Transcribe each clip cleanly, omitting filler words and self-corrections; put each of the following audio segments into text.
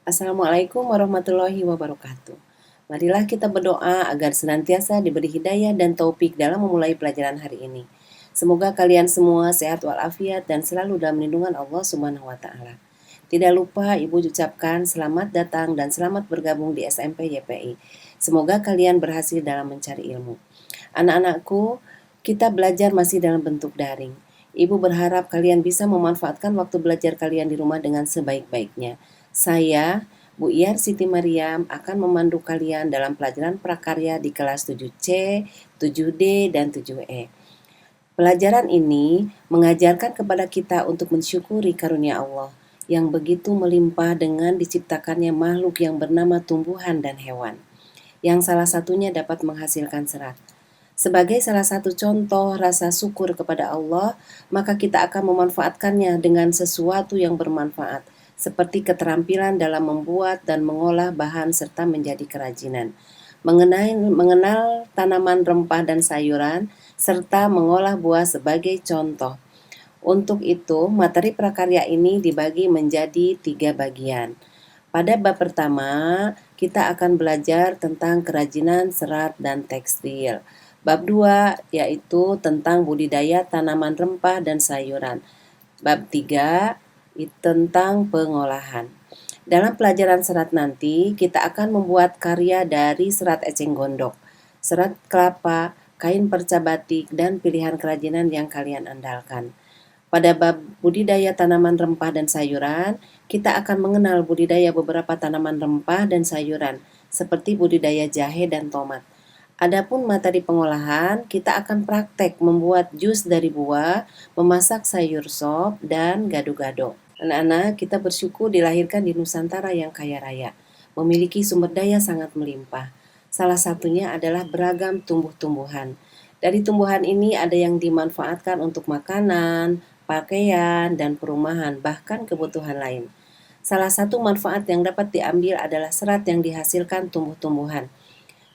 Assalamualaikum warahmatullahi wabarakatuh. Marilah kita berdoa agar senantiasa diberi hidayah dan taufik dalam memulai pelajaran hari ini. Semoga kalian semua sehat walafiat dan selalu dalam lindungan Allah Subhanahu wa taala. Tidak lupa Ibu ucapkan selamat datang dan selamat bergabung di SMP YPI. Semoga kalian berhasil dalam mencari ilmu. Anak-anakku, kita belajar masih dalam bentuk daring. Ibu berharap kalian bisa memanfaatkan waktu belajar kalian di rumah dengan sebaik-baiknya. Saya, Bu Iyar Siti Mariam, akan memandu kalian dalam pelajaran prakarya di kelas 7C, 7D, dan 7E. Pelajaran ini mengajarkan kepada kita untuk mensyukuri karunia Allah yang begitu melimpah dengan diciptakannya makhluk yang bernama tumbuhan dan hewan, yang salah satunya dapat menghasilkan serat. Sebagai salah satu contoh rasa syukur kepada Allah, maka kita akan memanfaatkannya dengan sesuatu yang bermanfaat, seperti keterampilan dalam membuat dan mengolah bahan serta menjadi kerajinan, mengenal tanaman rempah dan sayuran, serta mengolah buah sebagai contoh. Untuk itu, materi prakarya ini dibagi menjadi 3 bagian. Pada bab pertama, kita akan belajar tentang kerajinan serat dan tekstil. Bab 2 yaitu tentang budidaya tanaman rempah dan sayuran. Bab 3 tentang pengolahan. Dalam pelajaran serat nanti, kita akan membuat karya dari serat eceng gondok, serat kelapa, kain perca batik, dan pilihan kerajinan yang kalian andalkan. Pada bab budidaya tanaman rempah dan sayuran, kita akan mengenal budidaya beberapa tanaman rempah dan sayuran, seperti budidaya jahe dan tomat. Adapun materi pengolahan, kita akan praktek membuat jus dari buah, memasak sayur sop, dan gado-gado. Anak-anak, kita bersyukur dilahirkan di Nusantara yang kaya raya, memiliki sumber daya sangat melimpah. Salah satunya adalah beragam tumbuh-tumbuhan. Dari tumbuhan ini ada yang dimanfaatkan untuk makanan, pakaian, dan perumahan, bahkan kebutuhan lain. Salah satu manfaat yang dapat diambil adalah serat yang dihasilkan tumbuh-tumbuhan.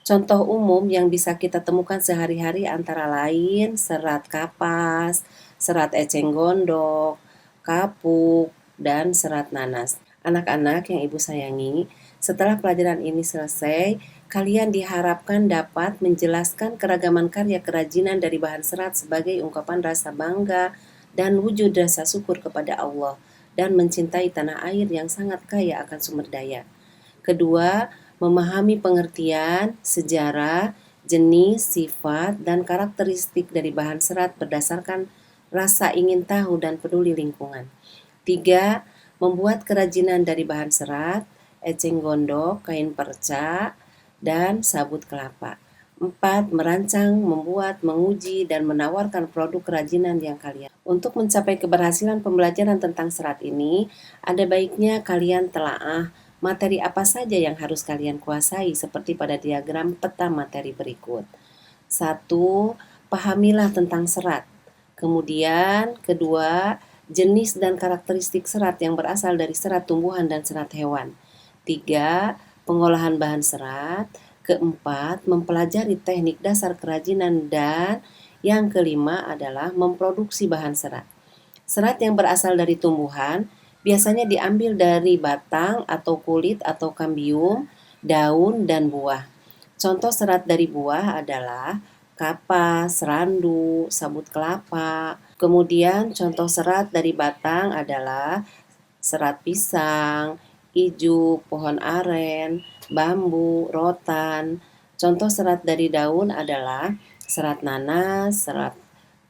Contoh umum yang bisa kita temukan sehari-hari antara lain serat kapas, serat eceng gondok, kapuk, dan serat nanas. Anak-anak yang Ibu sayangi, setelah pelajaran ini selesai, kalian diharapkan dapat menjelaskan keragaman karya kerajinan dari bahan serat sebagai ungkapan rasa bangga dan wujud rasa syukur kepada Allah dan mencintai tanah air yang sangat kaya akan sumber daya. Kedua, memahami pengertian, sejarah, jenis, sifat, dan karakteristik dari bahan serat berdasarkan rasa ingin tahu dan peduli lingkungan. Tiga, membuat kerajinan dari bahan serat, eceng gondok, kain perca, dan sabut kelapa. 4. Merancang, membuat, menguji, dan menawarkan produk kerajinan yang kalian. Untuk mencapai keberhasilan pembelajaran tentang serat ini, ada baiknya kalian telaah materi apa saja yang harus kalian kuasai seperti pada diagram peta materi berikut. 1. Pahamilah tentang serat. Kemudian, kedua, jenis dan karakteristik serat yang berasal dari serat tumbuhan dan serat hewan. 3. Pengolahan bahan serat. Keempat, mempelajari teknik dasar kerajinan, dan yang kelima adalah memproduksi bahan serat. Serat yang berasal dari tumbuhan biasanya diambil dari batang atau kulit atau kambium, daun, dan buah. Contoh serat dari buah adalah kapas, randu, sabut kelapa. Kemudian contoh serat dari batang adalah serat pisang, ijuk, pohon aren, bambu, rotan. Contoh serat dari daun adalah serat nanas, serat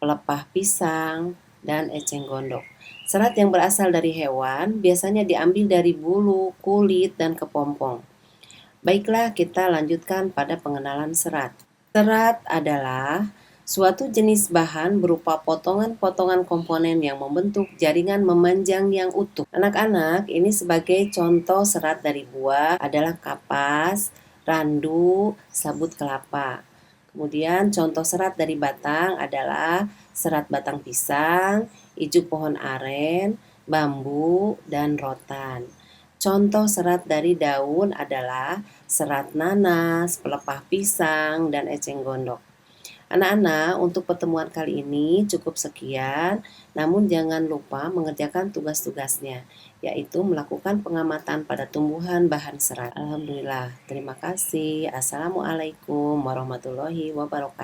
pelepah pisang, dan eceng gondok. Serat yang berasal dari hewan biasanya diambil dari bulu, kulit, dan kepompong. Baiklah, kita lanjutkan pada pengenalan serat. Serat adalah suatu jenis bahan berupa potongan-potongan komponen yang membentuk jaringan memanjang yang utuh. Anak-anak, ini sebagai contoh serat dari buah adalah kapas, randu, sabut kelapa. Kemudian contoh serat dari batang adalah serat batang pisang, ijuk pohon aren, bambu, dan rotan. Contoh serat dari daun adalah serat nanas, pelepah pisang, dan eceng gondok. Anak-anak, untuk pertemuan kali ini cukup sekian, namun jangan lupa mengerjakan tugas-tugasnya, yaitu melakukan pengamatan pada tumbuhan bahan serat. Alhamdulillah, terima kasih. Assalamualaikum warahmatullahi wabarakatuh.